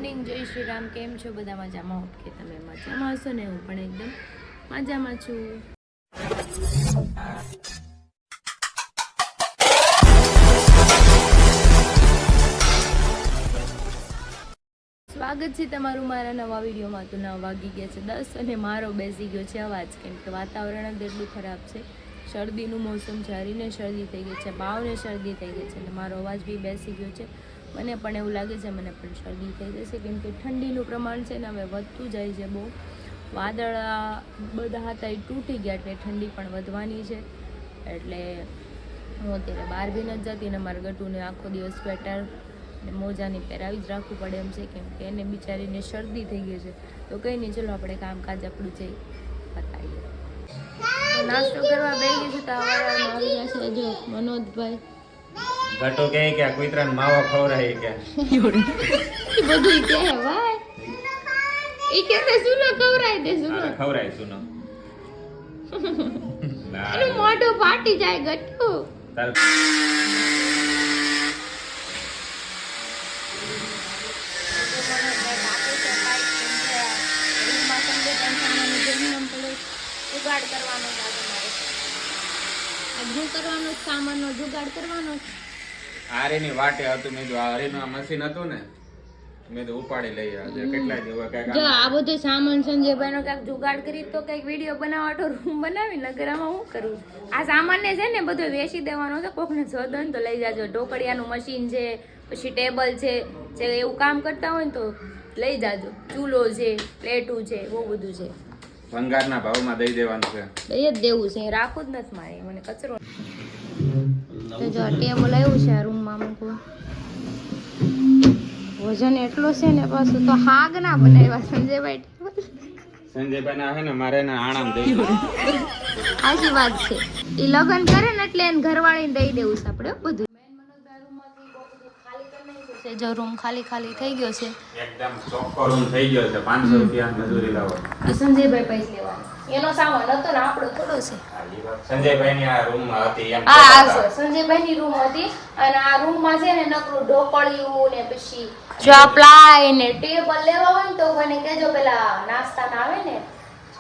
Morning, જય શ્રી રામ. કેમ છો બધા? મજામાં? કે તમે મજામાં હશો ને? હું પણ એકદમ મજામાં છું. સ્વાગત છે તમારું મારા નવા વિડીયોમાં. તો 9 વાગી ગયા છે 10 અને મારો બેસી ગયો છે અવાજ, કેમ કે વાતાવરણ જ એટલું ખરાબ છે. શરદીનું મોસમ છે, હરીને શરદી થઈ ગઈ છે, બાવને શરદી થઈ ગઈ છે અને મારો અવાજ બી બેસી ગયો છે. મને પણ એવું લાગે છે મને પણ શરદી થઈ જશે, કેમ કે ઠંડીનું પ્રમાણ છે ને હવે વધતું જાય છે બહુ. વાદળા બધા હતા એ તૂટી ગયા એટલે ઠંડી પણ વધવાની છે. એટલે હું અત્યારે બહાર બી નથી જતી ને મારા ગટુને આખો દિવસ સ્વેટર ને મોજાની પહેરાવી જ રાખવું પડે એમ છે, કેમ કે એને બિચારીને શરદી થઈ ગઈ છે. તો કંઈ નહીં, ચલો આપણે કામકાજ આપણું જઈ બતાવીએ. નાસ્તો કરવા બેસી છે તો આવી જશે જો મનોજભાઈ. ઘટો કે આ કુતરાને માવો ખવરાય કે એ બધું કે ભાઈ ઈ કે તે સુનો ખવરાય દે સુનો ખવરાય સુનો એનું મોઢું ફાટી જાય ગટ્ટુ. જુગાડ કરવાનો છે શું કરવાનો? સામાનનો જુગાડ કરવાનો. આરેની વાટે હતું, મેં જો આરેનું મશીન હતું ને, મેં તો ઉપાડી લઈ આવ્યા. કેટલા દિવસ કાકા જો આ બધો સામાન સંજયભાઈનો કાંઈક જુગાડ કરી તો કંઈક વિડીયો બનાવવાનો રૂમ બનાવી નગરામાં હું કરું. આ સામાનને છે ને બધો વેચી દેવાનો છે. કોકને જોદો ને તો લઈ જાજો. ઢોકળિયાનું મશીન છે, પછી ટેબલ છે, જે એવું કામ કરતા હોય ને તો લઈ જાજો. ચૂલો છે, પ્લેટું છે, બહુ બધું છે. ભંગારના ભાવમાં દઈ દેવાનું છે. દઈ જ દેવું છે, રાખવું જ નથી મારે. મને કચરો તો જો ટેબલ આવ્યું છે આ રૂમમાં મૂકવા. વજન એટલો છે ને પાછું તો હાગ ના બનાવ્યા સંજયભાઈ. સંજયભાઈ ના હે ને મારે ને આણામ દઈ દે. આજી વાત છે. એ લગન કરે ને એટલે એને ઘરવાળીને દઈ દેવું છે આપણે બધું. જો રૂમ ખાલી ખાલી થઈ ગયો છે. એકદમ ચોખ્ખો રૂમ થઈ ગયો છે. 500 રૂપિયા મજૂરી લાવો. સંજયભાઈ પૈસા લેવાનો. એનો સામાન હતો ને આપણો થોડો છે. સંજયભાઈ ની આ રૂમ હતી એમ. હા સંજયભાઈ ની રૂમ હતી અને આ રૂમ માં છે ને નકરું ઢોકળિયું ને પછી જો પ્લાય ને ટેબલ લેવા હોય ને તો મને કહેજો. પેલા નાસ્તાના આવે ને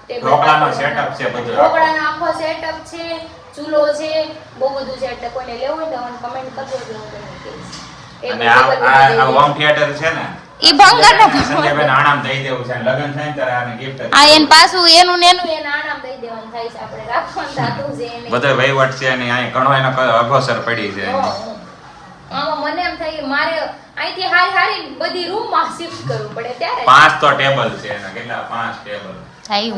ઢોકળાનો સેટઅપ છે બધું. ઢોકળાનો આખો સેટઅપ છે, ચૂલો છે, બહુ બધું છે. એટલે કોઈને લેવું હોય તો મને કમેન્ટ કરજો એટલે હું તમને કહીશ. અને આ હોમ થિયેટર છે ને ઈ ભંગારનો સંજયભાઈ આણામ દઈ દેવું છે. લગન થાય ત્યારે આને ગિફ્ટ આ એન પાછું એનું ને એનું એને આણામ દઈ દેવાનું થાય છે. આપણે રાખવાનું થાતું છે એને. બધો વહીવટ છે અને અહીં ઘણો એનો અગોસર પડી છે. આમાં મને એમ થાય મારે અહીંથી હારી બધી રૂમમાં શિફ્ટ કરવું પડે ત્યારે 5 તો ટેબલ છે એના. કેટલા? 5 ટેબલ થાય.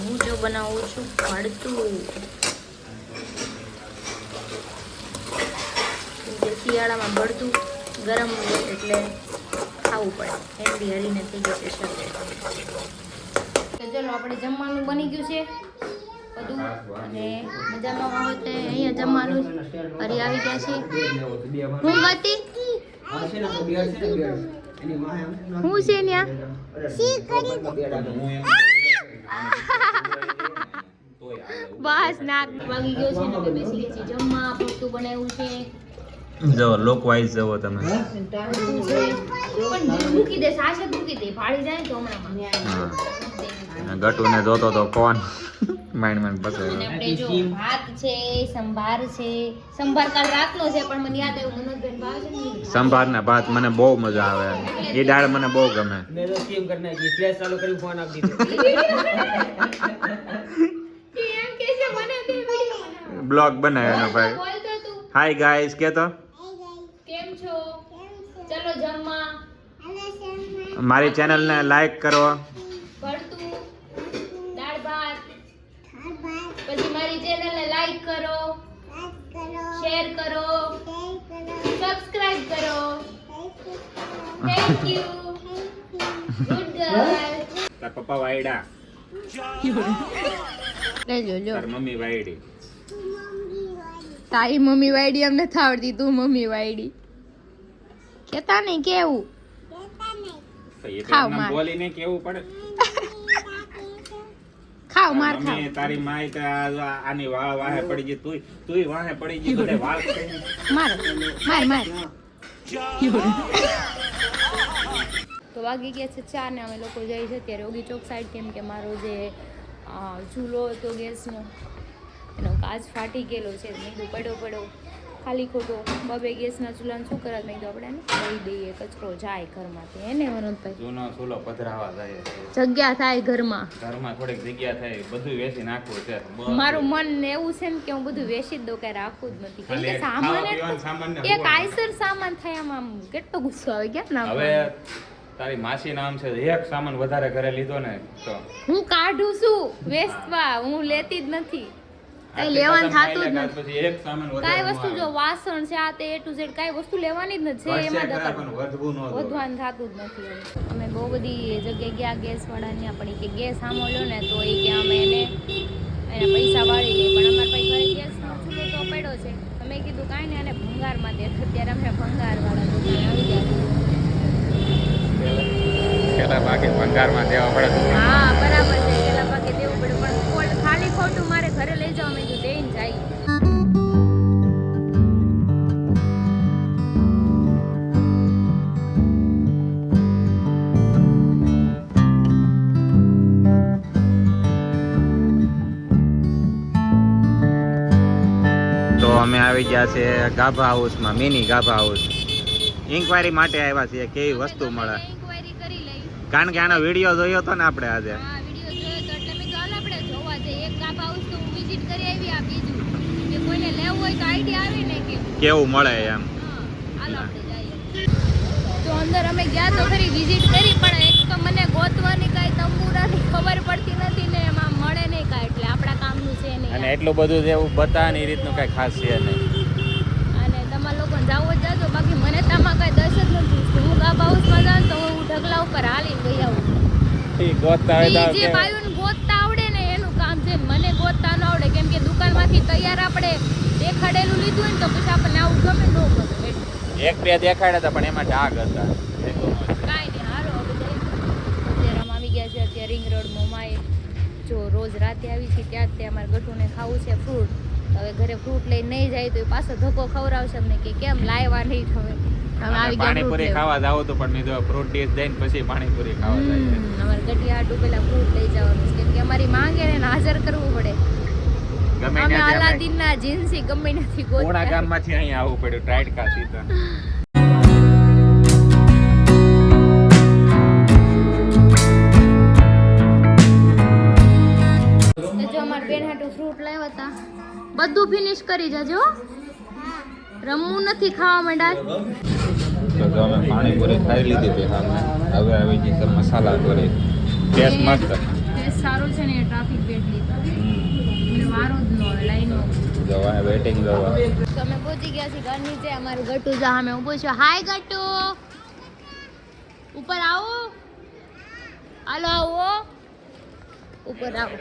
હું જો બનાવું છું ભડતું. શિયાળામાં ભડતું ગરમ હોય એટલે ખાવું પડે. ઠંડી હરીને થઈ ગઈ છે શરદી. ચલો આપણે જમવાનું બની ગયું છે બધું અને મજામાં હોય તો અહીંયા જમવાનું હરી આવી ગયા છે. હું હતી હું છે ત્યાં બસ નાક વાગી ગયો છે ને બેસી ગઈ છે જમવા. ભડતું બનાવ્યું છે. જો લોક વાઇઝ જવો તમે. પણ મૂકી દે સાચે મૂકી દે ભાડી જાય તો હમણાં ગટુને જોતો તો કોણ માઇન્ડ પસે. આપણે જો ભાત છે, સંભાર છે. સંભાર કાલ રાતનો છે પણ મને યાદ આવ્યું મનોજભાઈ ભાવ છે ને સંભાર ને ભાત મને બહુ મજા આવે. એ દાળ મને બહુ ગમે. મેં તો સ્ટીમ કરી નાખી. ફ્લેશ ચાલુ કરી ફોન આપી દીધો. એમ કે છે મને તે વિડિયો બ્લોગ બનાવ્યો ભાઈ. બોલતો તું હાય ગાઈસ કે તો કેમ છો? ચલો જમવા. મારી ચેનલ ને લાઈક કરો. ભડતું દાળ ભાત. પછી મારી ચેનલ ને લાઈક કરો, શેર કરો, સબસ્ક્રાઇબ કરો. Thank you. Good girl. તાર પપ્પા વાયડા. લેજો જો તાર મમ્મી વાયડી. તારી મમ્મી વાયડી અમને થાવડતી, તું મમ્મી વાયડી કેતા નહીં કેવું. ખાવ માર. બોલીને કેવું પડે. ખાવ માર ખાવ મમ્મી તારી માય તો આની વાહે પડી ગઈ, તુંય વાહે પડી ગઈ, બધે વાળ પડી ગઈ. માર તો વાગી ગયા છે 4 ને અમે લોકો જઈએ છીએ ત્યારે ઓગી ચોક સાઈડ, કેમ કે મારો જે ચૂલો હતો ગેસનો એનો કાચ ફાટી ગયેલો છે. મેં કીધું પડ્યો ખાલી ખોટો બબે ગેસના ચૂલાને શું કરાત, મેં કીધું આપણે કહી દઈએ, કચરો જાય ઘરમાંથી. એને વનોદભાઈ જૂનો ચૂલો પધરાવા જાય, જગ્યા થાય ઘરમાં થોડીક જગ્યા થાય, બધું વેચી નાખવું છે. મારું મન એવું છે ને કે હું બધું વેચી જ દઉં, કઈ રાખવું જ નથી, કેમ કે ખાલી સામાન ખાવા પીવાનું સામાન ને એક આઈસર સામાન થાય, આમ કેટલો ગુસ્સો આવે ક્યાં ના હવે તારી માસી નામ છે, એક સામાન વધારે ઘરે લીધો ને તો હું કાઢું છું વેચવા, હું લેતી જ નથી, કઈ લેવાનું થાતું જ નથી. પછી એક સામાન કઈ વધારે વસ્તુ જો વાસણ છે આ તે A to Z કઈ વસ્તુ લેવાની જ નથી, છે એમાં વધવું ન વધવાનું થતું જ નથી. અમે બહુ બધી જગ્યાએ ગયા ગેસ વાળાને, આપણે કે ગેસ આમો લો ને તો એ કે અમે એના પૈસા વાળી લે, પણ અમારા પાસે ઘરે ગેસનો ચૂલો તો પડ્યો છે. તમે કીધું કાંઈ ને એને ભંગારમાં દે, અત્યારે અમે ભંગાર વાળા દુકાને આવી ગયા. પેલા બાકી ભંગારમાં દેવા પડે. હા બરાબર છે, પેલા પાકે દેવું પડે, પણ ખાલી ખોટું મારે ઘરે લઈ જાવ, મેં કીધું દઈને જાય. તો અમે આવી ગયા છે ગાભા હાઉસમાં, મિની ગાભા હાઉસ. ઇન્ક્વાયરી માટે આવ્યા છીએ કેવી વસ્તુ મળે, ઇન્ક્વાયરી કરી લઈ. કારણ કે આનો વિડીયો જોયો હતો ને આપણે આજે. હા વિડિયો જોયો તો એટલે મેં ચાલ આપણે જોવા જઈએ. એક ગાભા હાઉસ તો હું વિઝિટ કરી આવી, આ બીજું કે કોઈને લેવું હોય તો આઈડિયા આવે ને કે કેવું મળે એમ. હા હાલો આપણે જઈએ. તો અંદર અમે ગયા તો ખરી, વિઝિટ કરી, પણ એક તો મને ગોતવાની કાંઈ તંબુરાની ખબર પડતી નથી ને એમાં મળે નહીં કાંઈ, એટલે આપણા કામનું છે નહીં. અને એટલું બધું જેવું બતાવે એ રીતનું કઈ ખાસ છે નહીં. અને તમારા લોકોને જાવ જ જાજો, બાકી મને તો આમાં કાંઈ દસ જ નથી. હું ગાભા હાઉસમાં જાઉં તો હું ઢગલા ઉપર હાલીને ગઈ આવું. ગોતતા હોય તો જે બાયુને ગોતતા આવડે ને એનું કામ છે, મને ગોતતા ન આવડે, કેમ કે દુકાનમાંથી તૈયાર આપણે દેખાડેલું લીધું હોય ને તો પછી આપણને આવું ગમે ન ગમે. એક બે દેખાડ્યા હતા પણ એમાં ડાઘ હતા. કાંઈ નહીં, હાલો હવે જઈએ. અત્યારે અમે આવી ગયા છે અત્યારે રિંગ રોડ મોમાએ. જો રોજ રાતે આવી છે ત્યાં જ તે અમારે ગટુને ખાવું છે ફ્રૂટ. હવે ઘરે ફ્રૂટ લઈને નહીં જાય તો એ પાછો ધક્કો ખવડાવશે અમને કે કેમ લાવ્યા નહીં તમે. અમે આવી ગયા પાણીપુરી ખાવા જાવ તો પણ નહીં તો ફ્રૂટ ડીશ દઈને પછી પાણીપુરી ખાવા જાય. અમારે ગટિયા હાટું પેલા ફ્રૂટ લઈ જવાનું છે, કેમ કે અમારી માંગે ને હાજર કરવું પડે. ગમે અમે ત્યાંથી અલાદીનના જીન્સી ગમે નથી પૂણા ગોતતા. ગામમાંથી અહીંયા આવવું પડ્યું ટ્રાઇડકા સીધા. તો જો અમાર બેન હાટું ફ્રૂટ લાવ્યા હતા, બધું ફિનિશ કરી જજો. રમવું નથી, ખાવા માંડા. તો અમે પાણીપુરી ખાઈ લીધી હતી સામે. હવે આવી ગઈ છે મસાલા પૂરી. ટેસ્ટ મસ્ત. ટેસ્ટ સારો છે ને, ટ્રાફિક બેઠી વારો જ ન હોય લાઈનમાં. જવા વેટિંગ જવા. તો અમે પહોંચી ગયા છીએ ઘર નીચે. અમારું ગટુ જા અમે ઊભો છે. હાય ગટુ, ઉપર આવો. હાલો આવો, ઉપર આવો.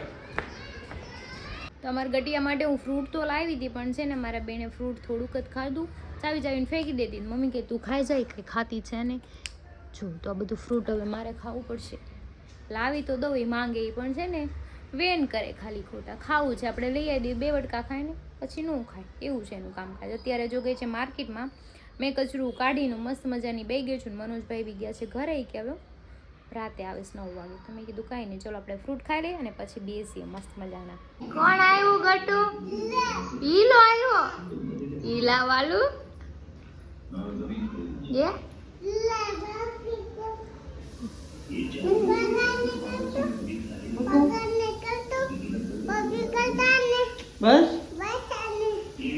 તો અમારા ગટિયા માટે હું ફ્રૂટ તો લાવી હતી, પણ છે ને મારા બેને ફ્રૂટ થોડુંક જ ખાધું, ચાવીને ફેંકી દેતી. મમ્મી કે તું ખાઈ જાય, કંઈ ખાતી છે ને. જો તો આ બધું ફ્રૂટ હવે મારે ખાવું પડશે. લાવી તો દઉં, એ માંગે એ પણ છે ને વેન કરે ખાલી ખોટા. ખાવું છે આપણે લઈ આવી દઈએ, 2 વટકા ખાય ને પછી ન ખાય, એવું છે એનું કામકાજ. અત્યારે જો ગઈ છે માર્કેટમાં, મેં કચરું કાઢીને મસ્ત મજાની બે ગઈ છું. મનોજભાઈ બી ગયા છે ઘરે, કે હવે રાતે આવે 9 વાગે. તો મેં કીધું કાંઈ નહીં, ચલો આપણે ફ્રૂટ ખાઈ લઈએ અને પછી બેસીએ મસ્ત મજાના. કોણ આવ્યું ગટુ? ઈલો આવ્યો, ઈલા વાલું જે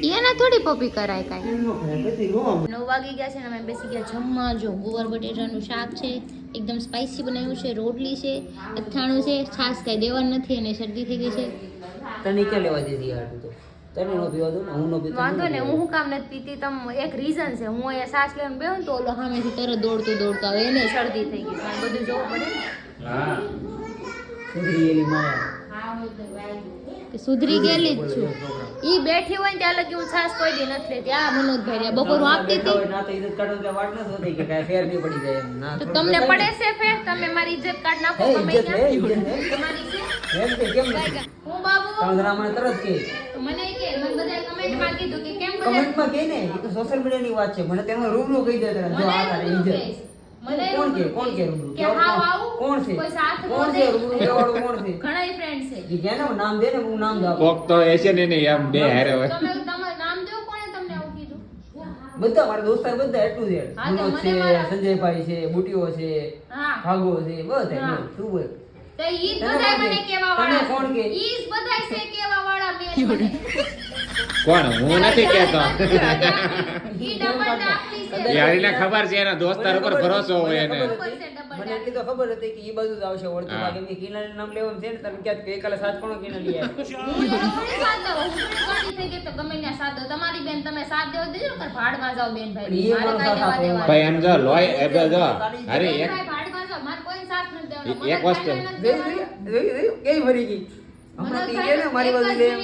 બસ એના થોડી પપી કરાય કાંઈ. 9 વાગી ગયા છે ને અમે બેસી ગયા જમવા. જો ગુવાર બટેટાનું શાક છે, એકદમ સ્પાઇસી બનાવ્યું છે, રોટલી છે, અથાણું છે, છાશ કાંઈ દેવાનું નથી અને શરદી થઈ ગઈ છે. તને ક્યાં લેવા દીધી યાર? તું તો તને નો પીવા દો ને, હું નો પીતો. વાંધો ને, હું કામ નથી પીતી. તમ એક રીઝન છે, હું અહીંયા શ્વાસ લેવાનું બેહું ને તો ઓલો સામેથી તરત દોડતો આવે, એને શરદી થઈ ગઈ. બધું જોવું પડે ને. હા સુધરી એલી માયા. કે સુધરી ગયેલી જ છું. ઈ બેઠી હોય ને ત્યાં લગી હું છાસ કોઈ દી નથી લેતી. આ મનોજભાઈ રહ્યા બપોર આપતી હતી. ના તો ઇજ્જત કાઢો તો વાત ન થતી કે કાંઈ ફેર નહીં પડી જાય એમ. ના તો થોડું તમને લખાય. પડે છે ફેર? તમે મારી ઇજ્જત કાઢ નાખો હે, ગમે ઇજ્જત હે, ત્યાં. ઇજ્જત હે. તમારી છે? એમ કે કેમ નથી? હું બાબુ ત્રણ જણા મને તરત કે તો મને કે મને બધાએ કમેન્ટમાં કીધું કે કેમ બધા કમેન્ટમાં કે ને એ તો સોશિયલ મીડિયાની વાત છે. મને તેનો રૂબરૂ કહી દે તરત. જો આ તારી ઇજ્જત. મને કોણ કે રૂબરૂ? કે હાવ આવું કોણ છે? કોઈ સાથ કોણ ન છે દે. રૂબરૂ કહેવાવાળું કોણ છે? ઘણા ફ્રેન્ડ છે. ઈ કે ને નામ દે ને હું નામ દઉં. કોક તો હશે ને નહીં, એમ બે હારે હોય. તમે તમારું નામ દો. કોણે તમને આવું કીધું? બધા મારા દોસ્તાર બધા એટલું છે. હા, તો વિનોદ મને છે, મારા- સંજયભાઈ છે, બુટીઓ છે, હા ભાગો છે, બધા હા. બોલ, શું બોલ? તો ઈ જ તને બધાય કોણ મને કે? કેવા તને વાળા કોણ કે? ઈ જ બધાય છે કેવા વાળા મેલ મને. કોણ? હું નથી કહેતો. ઈ ડબલ ડાકલી છે. એ હરીને ખબર છે, એના દોસ્તાર ઉપર ભરોસો હોય એને. ખબર છે ડબલ મને એટલી તો ખબર હતી કે ઈ બાજુ જ આવશે ઓળખી હા. કેમ કે કિનારી નામ લેવાનું છે ને તમે ક્યાંક ગઈકાલે સાત કોણ કિનારી આવ્યા? હું એનો થોડી સાથ દઉં. હું થોડી ગાડી થઈ ગઈ તો ગમે ત્યાં સાથ દઉં. તમારી બેન તમે સાથ દેવો દેજો કે ભાડમાં જાઓ બેન ભાઈ. પણ ઈ મારે મારો કાંઈ સાથ લેવા આપો. દેવા ભાઈ એમ જો લોય એ જો અરે બેન એક ભાઈ ભાડમાં જાઓ. મારે કોઈ સાથ નથી દેવાનો. એક વસ્તુ. જોયું કેવી ફરી ગઈ હમણાં તી કે ને મારી બાજુ લે એમ.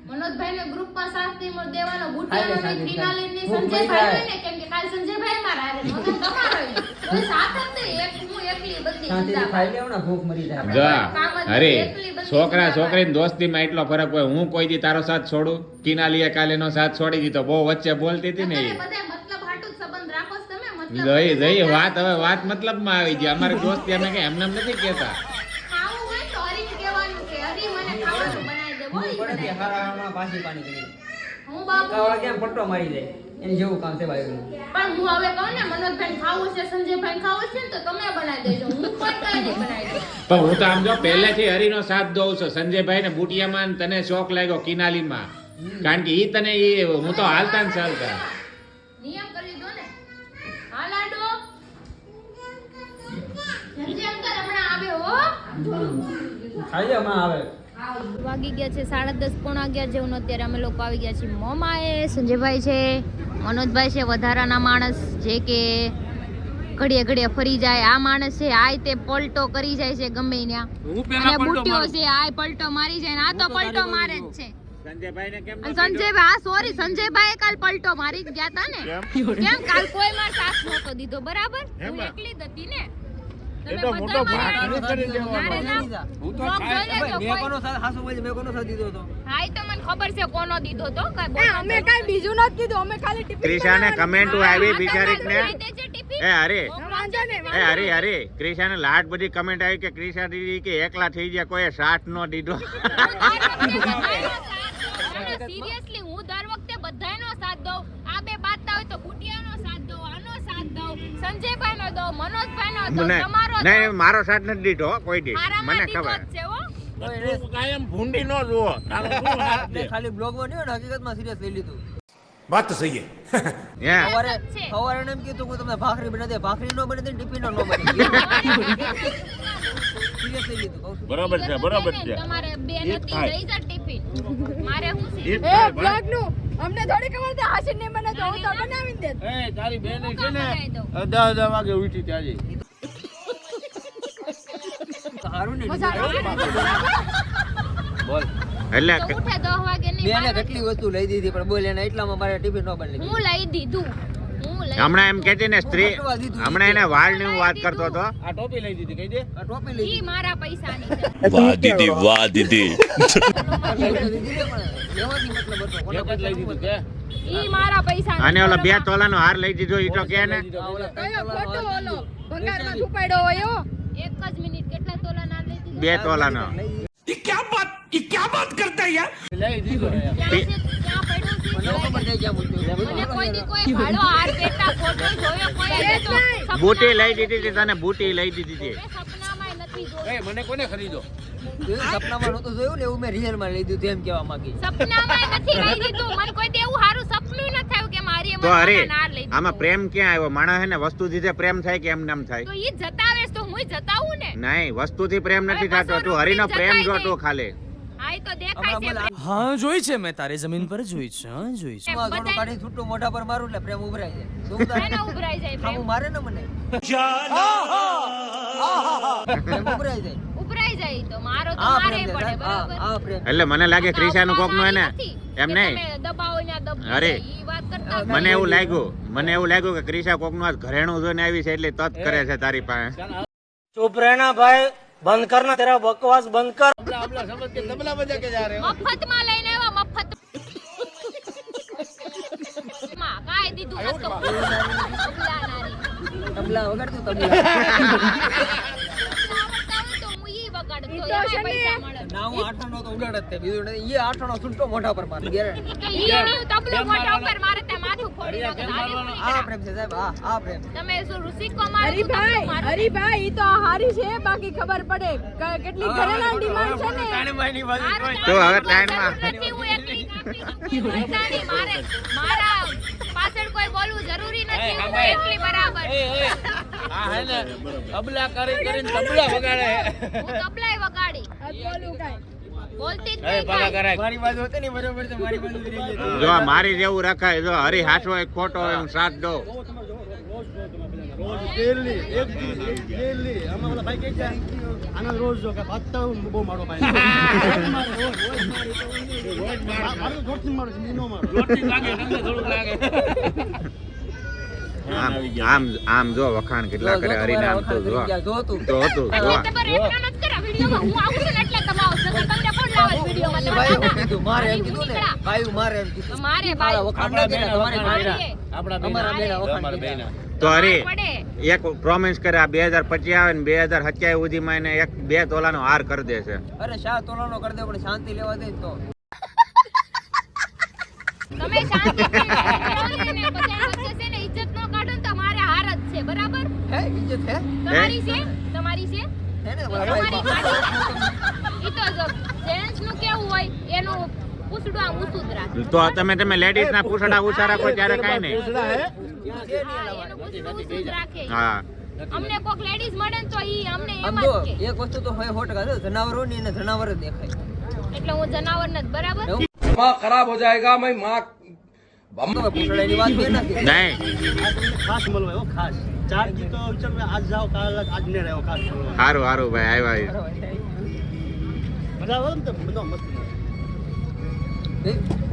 મનોજભાઈ ને ગ્રુપમાં સાથ દેવાનો હાલે, બુટિયાનો હાલે, ક્રિનાલિન ને ખૂબ સંજયભાઈ મજા હોય ને કેમ કે કાલ સંજયભાઈ મારા હારે નહોતા, તમારો ય. કોઈ સાથ જ નહીં. એક હું એકલી બધી શાંતિથી જિંદા. ખાઈ લેવું ને ભૂખ મરી જાય જો અરે છોકરા છોકરીની દોસ્તીમાં એટલો ફરક હોય. હું કોઈ દી તારો સાથ છોડું, કિનાલીએ કાલે નો સાથ છોડી દીધો, બહુ વચ્ચે બોલતી હતી ને તમે એ બધા મતલબ હાટુ જ સંબંધ રાખો છો તમે. મતલબ જઈ જઈ વાત હવે વાત મતલબમાં આવી ગઈ. અમારી દોસ્તી અમે કઈ એમને એમ નથી કહેતા. ખાવું હોય તો હરીને કહેવાનું કે હરી મને ખાવાનું બનાવી દે. બોલી પડે બનાવી દે. હારા હમણાં પાછી પાણી કરી હું બાબુ કાવડા કેમ પટ્ટો મારી જાય એની જેવું કામ છે ભાઈ પણ હું હવે કહું ને મનોજભાઈ ખાવું છે, સંજયભાઈ ખાવું છે ને તો તમે બનાવી દેજો. હું કોઈ કઈ નહીં બનાવી દઉં. પણ હું તો આમ જો પહેલેથી હરીનો સાથ દઉં છું. સંજયભાઈ ને બુટિયામાં તને શોખ લાગ્યો કિનાલીમાં, કારણ કે ઈ તને ઈ હું તો હાલતા ને ચાલતા. નિયમ કરી લીધો ને. હા લાડો જલ્દી અંકલ હમણાં આવે હો. ખાઈ લે હમણાં આવે વાગી ગયા છે 10:30 પોણા 11 જેવું. અત્યારે અમે લોકો આવી ગયા છીએ મોમાએ. સંજયભાઈ છે, મનોજભાઈ છે, વધારાના માણસ જે કે ઘડીએ ઘડીએ ફરી જાય. આ માણસ છે આ તે પલટો કરી જાય છે ગમે ત્યાં. અને બુટ્ટીઓ છે આ પલટો મારી જાય ને આ તો પલટો મારે જ છે. સંજયભાઈ ને કેમ અને સંજયભાઈ હા સોરી સંજયભાઈ કાલ પલટો મારી જ ગયા હતા ને. કેમ કાલ કોઈ માર સાથ નહોતો દીધો બરાબર. હું એકલી જ હતી ને. તમે બધા મારી મારે ના બ્લોગ જોઈ લેજો મેં કોઈ. કોનો સાથ હાસુ બોલે મેં કોનો સાથ દીધો તો હા ઈ તો મને ખબર છે કોનો દીધો તો કાઈ અમે કાઈ બીજું નથી કીધું, અમે ખાલી ટિફિન ક્રિશાને કમેન્ટ આવી બિચારીને એ હરે વાંધો નહીં, એ હરી હરી ક્રિશાને લાટ બધી કમેન્ટ આવી કે ક્રિશા દીદી કે એકલા થઈ ગયા, કોઈ સાથ નો દીધો. સિરિયસલી હું દર વખતે બધાયનો સાથ દઉં. આ બે બાતતા હોય તો બુટિયાનો સાથ દઉં, આનો સાથ દઉં, સંજયભાઈનો દઉં, મનોજભાઈનો દઉં, મને તમારો દઉં. નહીં મારો સાથ નથી દીધો કોઈ દી, મારામાં મને દીધો ખબર. જ છે હો. કાયમ ભૂંડી નો જુઓ. મેં ખાલી બ્લોગમાં નહીં હોય, હકીકતમાં સિરિયસ લઈ લીધું વાત તો સહી હે સવારે છે. સવારે એને એમ કીધું કે તમને ભાખરી બનાવી દે, ભાખરી નો બને દે ટિફિન નો બને સિરિયસ લઈ લીધું કહું છું. બરોબર છે, બરોબર છે. તમારે બે ઈ નથી થાય. લઈ જા ટિફિન. મારે હું છે ઈ એ થાય ભાઈ. બ્લોગ નું અમને થોડી ખબર છે હાસિન ને મને તો હું તો બનાવીને દે. એ તારી બેન છે ને બનાવી દઉં. 10 વાગે ઉઠી ત્યાંજી. સારું ને બોલ. એટલે તો ઉઠે 10 વાગે નહીં. બેને બાર કેટલી વસ્તુ લઈ દીધી પણ બોલ એને એટલામાં મારે ટિફિન નો બને હું લઈ દીધું. હું લઈ હમણાં એમ કહેતી ને સ્ત્રી, હમણાં એને વાળની હું વાત કરતો હતો. આ ટોપી લઈ દીધી કહી દે. આ ટોપી લઈ ઈ દીધી મારા પૈસાની છે. વાહ દીદી વાહ દીદી લઈ તો દીધી ને પણ લેવાની મતલબ હતો કોને એક જ લઈ દીધું કે ઈ મારા પૈસાની. અને ઓલો 2 તોલાનો હાર લઈ દીધો ઈ તો કે ને આ ઓલા કયો ખોટો ઓલો ભંગારમાં છુપાડ્યો હોય એવો. એક જ મિનિટ કેટલા તોલા ના લઈ દીધું? 2 તોલાનો. લઈ દીધો હે. ક્યાં છે? ક્યાં પડ્યું છે? મને ખબર છે ક્યાં મૂક્યું. મને કોઈ દી કોઈ ભાડો હાર પહેરતા ફોટો જોયો કોઈ આજે તો સપનામાં- બુટી લઈ દીધી હતી તને, બુટી લઈ દીધી હતી. મેં સપનામાંય નથી જોયું. એ મને કોને ખરીદો? જોયું? સપનામાં નહોતું જોયું ને એવું મેં રિયલ માં લઈ દીધું એમ કહેવા માંગી. સપનામાંય નથી લઈ દીધું. મને કોઈ દી એવું હારું સપનું ન થયું કે મારી તો અરે એમાં નાર લઈ દીધું. આમાં પ્રેમ ક્યાં આવ્યો? માણસ હે ને વસ્તુ દીધે પ્રેમ થાય કે એમ નામ થાય? તો ઈ જતાવેશ તો હુંય જતાવું ને. નહીં, વસ્તુથી પ્રેમ નથી હવે થતો. 200 તું હરીનો રૂપિયા પ્રેમ જતાય જોતો નહીં. ખાલી. હા ઈ તો દેખાય છે. હમણાં હા જોઈ છે મેં તારી જમીન પર જોઈ છે, હા જોઈ છે. માં થોડું કાઢી છૂટું મોઢા પર મારું એટલે પ્રેમ ઉભરાય જાય. શું થાય? એને ઉભરાઈ જાય પ્રેમ. ખાવું મારે ને મને પ્રેમ ઉભરાય જાય. ઉભરાઈ છે ઈ તો મારો તો આ મારે પ્રેમ છે પડે સાહેબ, બરાબર આ પ્રેમ. એટલે મને લાગે ક્રિશાનું કોકનું એને એમ નહીં દબાવો ને દબાવો અરે. ઈ વાત કરતા મને એવું લાગ્યું કે ક્રિશા કોકનું આજ ઘરેણું જોઈને આવી છે એટલે તત કરે છે તારી પાસે चुप रहना भाई बंद करना तेरा बकवास बंद कर अपना समझ के तबला बजा के जा रहे हो મફત માં લઈને આવ્યા મફત માં કાઈ દીધું આ તો તબલા નારી તબલા વગાડતું તબલા તો હું ઈ વગાડતો ઈ તો એમાં છે ને. પૈસા મળે ના હું આઠાણો તો ઉડાડ જ તે બીજું નહીં. ઈ આઠાણો છૂટો મોઢા પર મારે ગેરંટી. તો ઈ નહીં તબલો મોઢા ઉપર મારે તે માથું ફોડી નાખે આ પ્રેમ છે સાહેબ, આ પ્રેમ. તમે શું ઋષિકો મારો હરીભાઈ ઈ તો હારી છે બાકી ખબર પડે કેટલી ઘરેણા ડિમાન્ડ છે ને તો હવે ટાઈમમાં નથી હું એકલી કાપી મારે મારા પાછળ કોઈ બોલવું જરૂરી નથી હું એકલી બરાબર હા હે ને તબલા કરીને તબલા વગાડે હું તબલાય વગાડી આ બોલું કાઈ બોલતી જ એ નહીં પગા કાંઈ. કરાય મારી બાજુ હતી ને બરોબર છે, મારી બાજુ રહી ગઈ. જો મારી જેવું રખાય જો હરી હાચવો હોય ખોટો હોય હું સાથ દો રોટલી લાગે તમને થોડું લાગે આમ જો વખાણ કેટલા કરે હરીને આમ તો જો જો તું. તો હતું જો તમે એટલા નથી કર્યા વિડીયોમાં હું આવું છું ને એટલે તમે આવશો તો તમને કોણ લાવે વિડીયોમાં ભાઈ એવું કીધું, મારે એમ કીધું ને, ભાઈ મારે એમ કીધું. મારે તારા ભાઈ વખાણ આપણા ન કર્યા, તમારી બેના ભાઈ. આપણા અમારા બેના વખાણ અમારા કર્યા. બેના તો હરી પડે એક પ્રોમિસ કરે આ 2025 આવે ને 2027 સુધીમાં એને 1-2 તોલાનો હાર કરી દેશે અરે શા તોલાનો કરી દે પણ શાંતિ લેવા દે તો. તમે શાંતિ ને બધા વચ્ચે છે ને ઇજ્જત નો કાઢો ને તો મારે હાર જ છે બરાબર હે ઇજ્જત હે તમારી છે હે ને મારા તમારી ભાઈ. ઈ તો જો જેન્ટ્સ નું કેવું હોય એનું પૂછડું આમ ઊંચું જ રાખે તો તમે લેડીઝ ના પૂછડા ઊંચા રાખો ત્યારે કાઈ નહીં એનું પૂછડું ઊંચું જ રાખે હા અમને કોક લેડીઝ મળે ને તો ઈ અમને આમ એમ જો જ કે એક વસ્તુ તો હોય 100% છે, જનાવરો ની એને જનાવર જ દેખાય. એટલે હું જનાવર નથી બરાબર એવું? તો પૂછડાની વાત બે નથી. નહીં હારું ભાઈ આવ્યા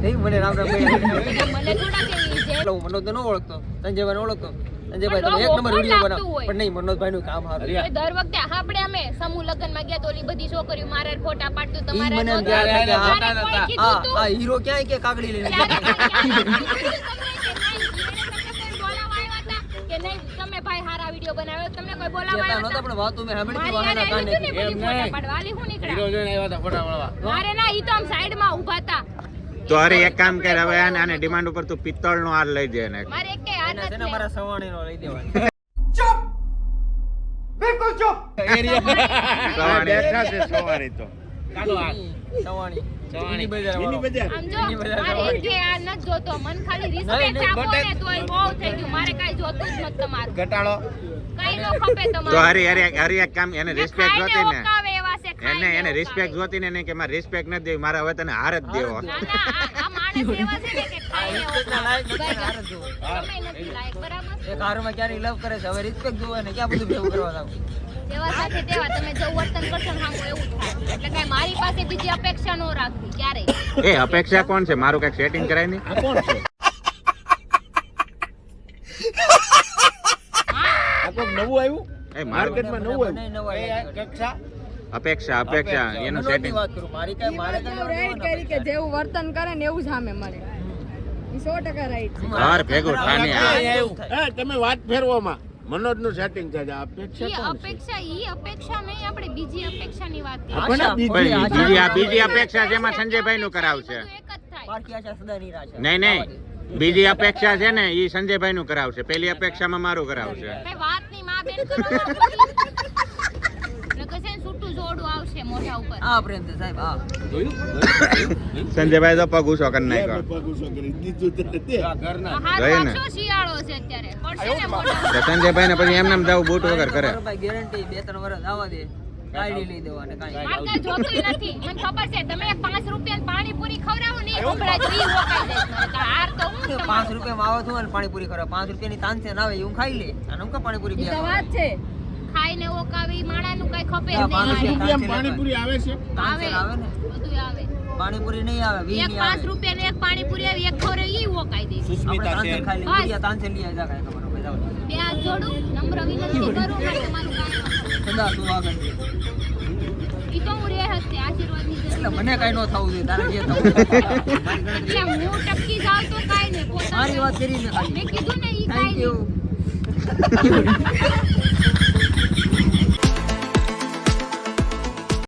નહીં મને રામ રામ કહી. મને થોડા કેવી છે એટલે હું મનોજ ને ન ઓળખતો, સંજયભાઈ ઓળખતો. સંજયભાઈ પણ તમે એક લોકો નંબર વિડીયો લાગતું બનાવો હોય. પણ નહીં મનોજભાઈ નું કામ સારું. એ દર વખતે આપણે અમે સમૂહ લગ્નમાં ગયા તો ઓલી બધી છોકરીઓ મારા ફોટા પાડતું ઈ તમારા મને એમ નહોતું. કહેતા કે આ- ત્યારે કોઈ કીધું આ તું? આ હીરો ક્યાંય કે કાગડી લઈને ત્યારે ગયા? તમને કોઈ બોલાવવા આવ્યા હતા કે નહીં તમે ભાઈ હારા વિડીયો બનાવ્યો તમને કોઈ બોલાવવા કહેતા આવ્યા નહોતા હતા? પણ વાતો મેં સાંભળી હતી મારી વાહના હારે કાને. આવ્યું હતું ને બધી ફોટા પાડવા. આલી હું હીરો નીકળ્યા? જોઈને આવ્યા હતા ફોટા વાળવા મારે ના ઈ તો આમ સાઈડમાં ઊભા હતા તો હરી એક કામ કર હવે આને ડિમાન્ડ ઉપર તું પિત્તળનો હાર લઈ દે ને મારે એક કે હાથ એના છે ને નથી મારા સવાણીનો લઈ દેવાનો. સવાણી કાઢો આ સવાણી. સવાણી. બજાર વાળો. આમ જો એની બધા મારે સવાણી. એક કે આ નથી જોતો મન ખાલી નહીં, રિસ્પેક્ટ નહીં, આપો બટન. ને તોય બહુ થઈ ગયું મારે કાઈ જોતું જ નથી તમારું ઘટાડો કાઈ નો ખપે તો તમારું હરી એક કામ એને ને રિસ્પેક્ટ ખાઈને જોતી ને ઓકાવે એવા છે, ખાઈને એને ઓકાવે. રિસ્પેક્ટ જોતી ને નહીં કે મારે રિસ્પેક્ટ નથી દેવી મારે હવે તને હાર જ દેવો ના ના આ માણસ એવા છે ને કે ખાઈને રિસ્પેક્ટના લાયક નથી, ઓકાવે. હાર જ જોવો. તમે નથી લાયક બરાબર એક હારમાં ક્યારેય લવ કરે છે, હવે રિસ્પેક્ટ જોવે ને ક્યાં બધું ભેગું કરવા જાવ. જેવા સાથે તેવા તમે જેવું વર્તન કરશો ને સામું એવું થાય એટલે કાંઈ મારી પાસે બીજી અપેક્ષા ન રાખવી ક્યારેય એ અપેક્ષા કોણ છે મારું કઈક સેટિંગ કરાય નહીં આ કોણ છે આ કોક નવું આવ્યું એ મારું માર્કેટમાં નવું નહીં, આવ્યું નવું એ આવ્યું. કક્ષા અપેક્ષા એનું મનોજની સેટિંગ વાત કરું, મારી કાંઈ મારે કાંઈ રાઈટ કરી કે જેવું વર્તન કરે ને એવું જ સામે મળે ઈ 100% રાઈટ છે હાર ભેગું થાની આ હા તમે વાત ફેરવામાં મનોજ નું સેટિંગ થાય છે આ અપેક્ષા ઈ કોણ છે અપેક્ષા નહીં આપણે બીજી અપેક્ષાની વાત કરીએ આપણે આશા, બીજી બીજી અપેક્ષા છે એમાં સંજયભાઈ નું કરાવશે બધું એક જ થાય પારકી આશા સદા નિરાશા. નહીં બીજી અપેક્ષા છે ને ઈ સંજયભાઈ નું કરાવશે પેલી અપેક્ષામાં મારું કરાવશે કઈ વાતની માં બેન કરો નકર છે ને છૂટું જોડું આવશે મોઢા ઉપર આ પ્રેમ છે સાહેબ, આ. સંજયભાઈ તો પગ ઊંચો કરી નાખ્યો આ ઘરના હાથ ગઈ ને. વાગશો શિયાળો છે અત્યારે પડશે ને મોઢા તો સંજયભાઈ ને પછી એમને દવું બૂટ વગર કરે બરોબર, ગેરંટી 2-3 વર્ષ આવવા દે, કાંઈ લઈ દેવા ને કાંઈ. મારે કઈ જોતું નથી મને ખબર છે તમે 5 રૂપિયા પાણીપુરી ખવડાવો ને એ ઉભરાય તો ઈ રોકાઈ જાય મને તો હાર તો હું 5 તમારો રૂપિયામાં આવે છું અને પાણીપુરી કરો, 5 રૂપિયાની તાનસેન આવે એ હું ખાઈ લે અને હું કા પાણીપુરી ઈ તો બે વાત છે ખાઈને ઓકાવે ઈ માણાનું કઈ ખપે જ હા, નહીં. પાણીપુરી આવે છે આવે આવે ને બધું આવે. પાણીપુરી નહીં આવે વી એક નહીં આવે 5 રૂપિયા ને એક પાણીપુરી આવી એક ખોરે ઈ ઓકાઈ દે. આપણે તાંતેર ખાઈ બસ. લઈએ તાંતેર લઈ આવી જા કાંઈ ખબર ન પડે. બે હાથ જોડું નમ્ર વિનંતી કરું મારે તમારું કામ સદા તું આગળ ઈ તો હું રહેત છે આશીર્વાદની જરૂર. એટલે મને કાંઈ ન થવું જોઈએ તારે જે થવું હોય. મારી ગણતરી એટલે હું ટપકી જાઉં તો કાંઈ નહીં. મારી વાત કરીને ખાલી મેં કીધું ને ઈ થેન્ક કાંઈ યુ નહીં.